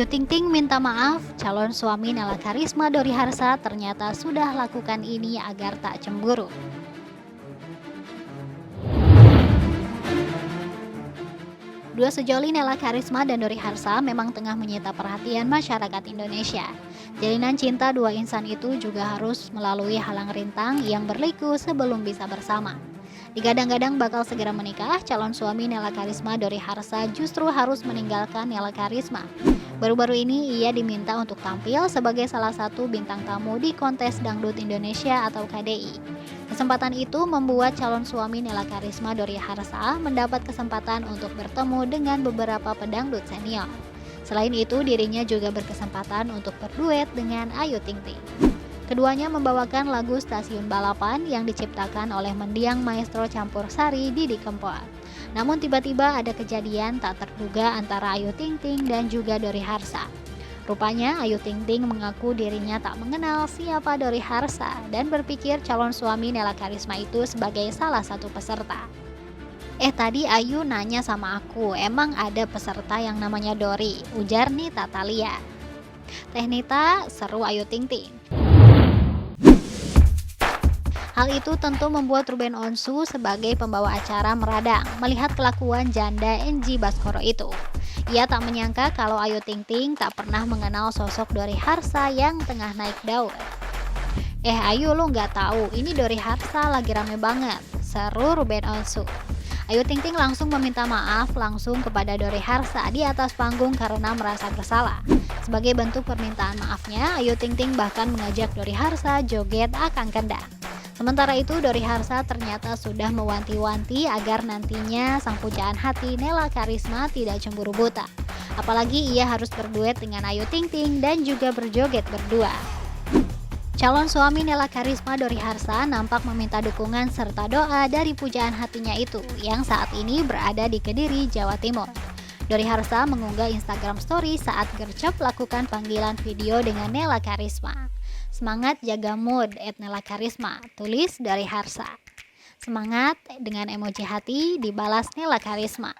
Ayu Ting Ting minta maaf, calon suami Nela Karisma Dori Harsa ternyata sudah lakukan ini agar tak cemburu. Dua sejoli Nela Karisma dan Dori Harsa memang tengah menyita perhatian masyarakat Indonesia. Jalinan cinta dua insan itu juga harus melalui halang rintang yang berliku sebelum bisa bersama. Digadang-gadang bakal segera menikah, calon suami Nela Karisma Dori Harsa justru harus meninggalkan Nela Karisma. Baru-baru ini ia diminta untuk tampil sebagai salah satu bintang tamu di kontes Dangdut Indonesia atau KDI. Kesempatan itu membuat calon suami Nela Karisma Dori Harsa mendapat kesempatan untuk bertemu dengan beberapa pedangdut senior. Selain itu, dirinya juga berkesempatan untuk berduet dengan Ayu Ting Ting. Keduanya membawakan lagu Stasiun Balapan yang diciptakan oleh mendiang maestro campur sari Didi Kempot. Namun tiba-tiba ada kejadian tak terduga antara Ayu Ting Ting dan juga Dori Harsa. Rupanya Ayu Ting Ting mengaku dirinya tak mengenal siapa Dori Harsa dan berpikir calon suami Nela Karisma itu sebagai salah satu peserta. Tadi Ayu nanya sama aku, emang ada peserta yang namanya Dori, ujar Nita Thalia. Teh Nita, seru Ayu Ting Ting. Hal itu tentu membuat Ruben Onsu sebagai pembawa acara meradang melihat kelakuan janda NG Baskoro itu. Ia tak menyangka kalau Ayu Ting Ting tak pernah mengenal sosok Dori Harsa yang tengah naik daun. Ayu, lu nggak tahu ini Dori Harsa lagi rame banget, seru Ruben Onsu. Ayu Ting Ting langsung meminta maaf langsung kepada Dori Harsa di atas panggung karena merasa bersalah. Sebagai bentuk permintaan maafnya, Ayu Ting Ting bahkan mengajak Dori Harsa joget akang kendang. Sementara itu, Dori Harsa ternyata sudah mewanti-wanti agar nantinya sang pujaan hati Nela Karisma tidak cemburu buta. Apalagi ia harus berduet dengan Ayu Ting Ting dan juga berjoget berdua. Calon suami Nela Karisma Dori Harsa nampak meminta dukungan serta doa dari pujaan hatinya itu yang saat ini berada di Kediri, Jawa Timur. Dori Harsa mengunggah Instagram story saat gercep lakukan panggilan video dengan Nela Karisma. Semangat jaga mood @Nela Karisma, tulis Dori Harsa. Semangat dengan emoji hati dibalas Nela Karisma.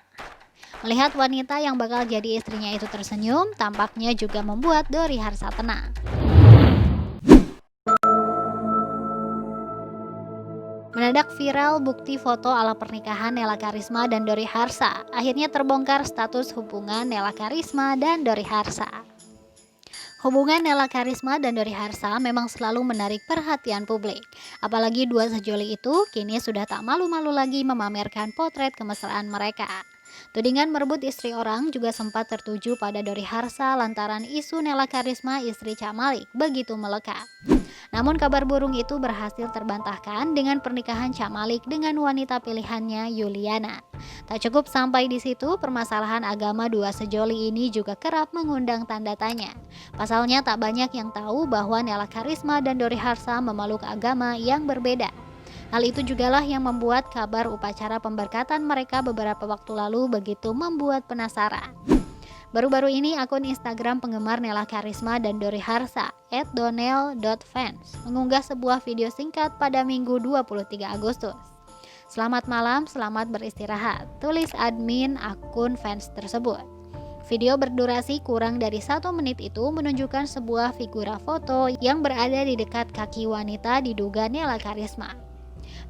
Melihat wanita yang bakal jadi istrinya itu tersenyum, tampaknya juga membuat Dori Harsa tenang. Mendadak viral bukti foto ala pernikahan Nela Karisma dan Dori Harsa. Akhirnya terbongkar status hubungan Nela Karisma dan Dori Harsa. Hubungan Nela Karisma dan Dori Harsa memang selalu menarik perhatian publik. Apalagi dua sejoli itu kini sudah tak malu-malu lagi memamerkan potret kemesraan mereka. Tudingan merebut istri orang juga sempat tertuju pada Dori Harsa lantaran isu Nela Karisma istri Cak Malik begitu melekat. Namun kabar burung itu berhasil terbantahkan dengan pernikahan Cak Malik dengan wanita pilihannya Yuliana. Tak cukup sampai di situ, permasalahan agama dua sejoli ini juga kerap mengundang tanda tanya. Pasalnya tak banyak yang tahu bahwa Nela Karisma dan Dori Harsa memeluk agama yang berbeda. Hal itu jugalah yang membuat kabar upacara pemberkatan mereka beberapa waktu lalu begitu membuat penasaran. Baru-baru ini akun Instagram penggemar Nela Karisma dan Dori Harsa @donel.fans mengunggah sebuah video singkat pada Minggu 23 Agustus. Selamat malam, selamat beristirahat, tulis admin akun fans tersebut. Video berdurasi kurang dari 1 menit itu menunjukkan sebuah figura foto yang berada di dekat kaki wanita diduga Nela Karisma.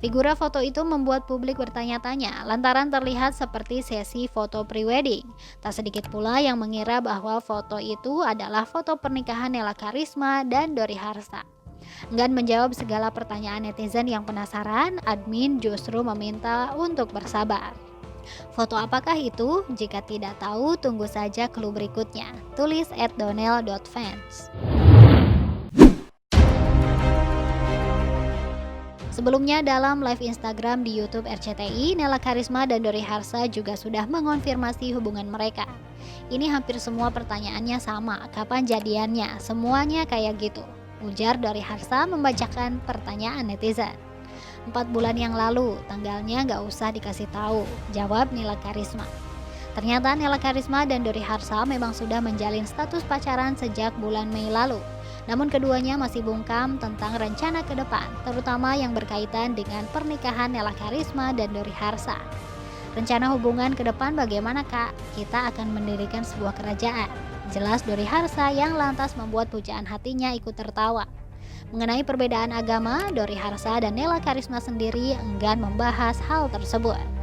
Figura foto itu membuat publik bertanya-tanya lantaran terlihat seperti sesi foto prewedding. Tak sedikit pula yang mengira bahwa foto itu adalah foto pernikahan Nela Karisma dan Dori Harsa. Enggan menjawab segala pertanyaan netizen yang penasaran, admin justru meminta untuk bersabar. Foto apakah itu? Jika tidak tahu, tunggu saja clue berikutnya, tulis @donel.fans. Sebelumnya dalam live Instagram di YouTube RCTI, Nela Karisma dan Dori Harsa juga sudah mengonfirmasi hubungan mereka. Ini hampir semua pertanyaannya sama, kapan jadiannya? Semuanya kayak gitu, ujar Dori Harsa membacakan pertanyaan netizen. 4 bulan yang lalu, tanggalnya gak usah dikasih tahu, jawab Nela Karisma. Ternyata Nela Karisma dan Dori Harsa memang sudah menjalin status pacaran sejak bulan Mei lalu. Namun keduanya masih bungkam tentang rencana ke depan, terutama yang berkaitan dengan pernikahan Nela Karisma dan Dori Harsa. Rencana hubungan ke depan bagaimana, Kak? Kita akan mendirikan sebuah kerajaan, Jelas Dori Harsa yang lantas membuat pujaan hatinya ikut tertawa. Mengenai perbedaan agama, Dori Harsa dan Nela Karisma sendiri enggan membahas hal tersebut.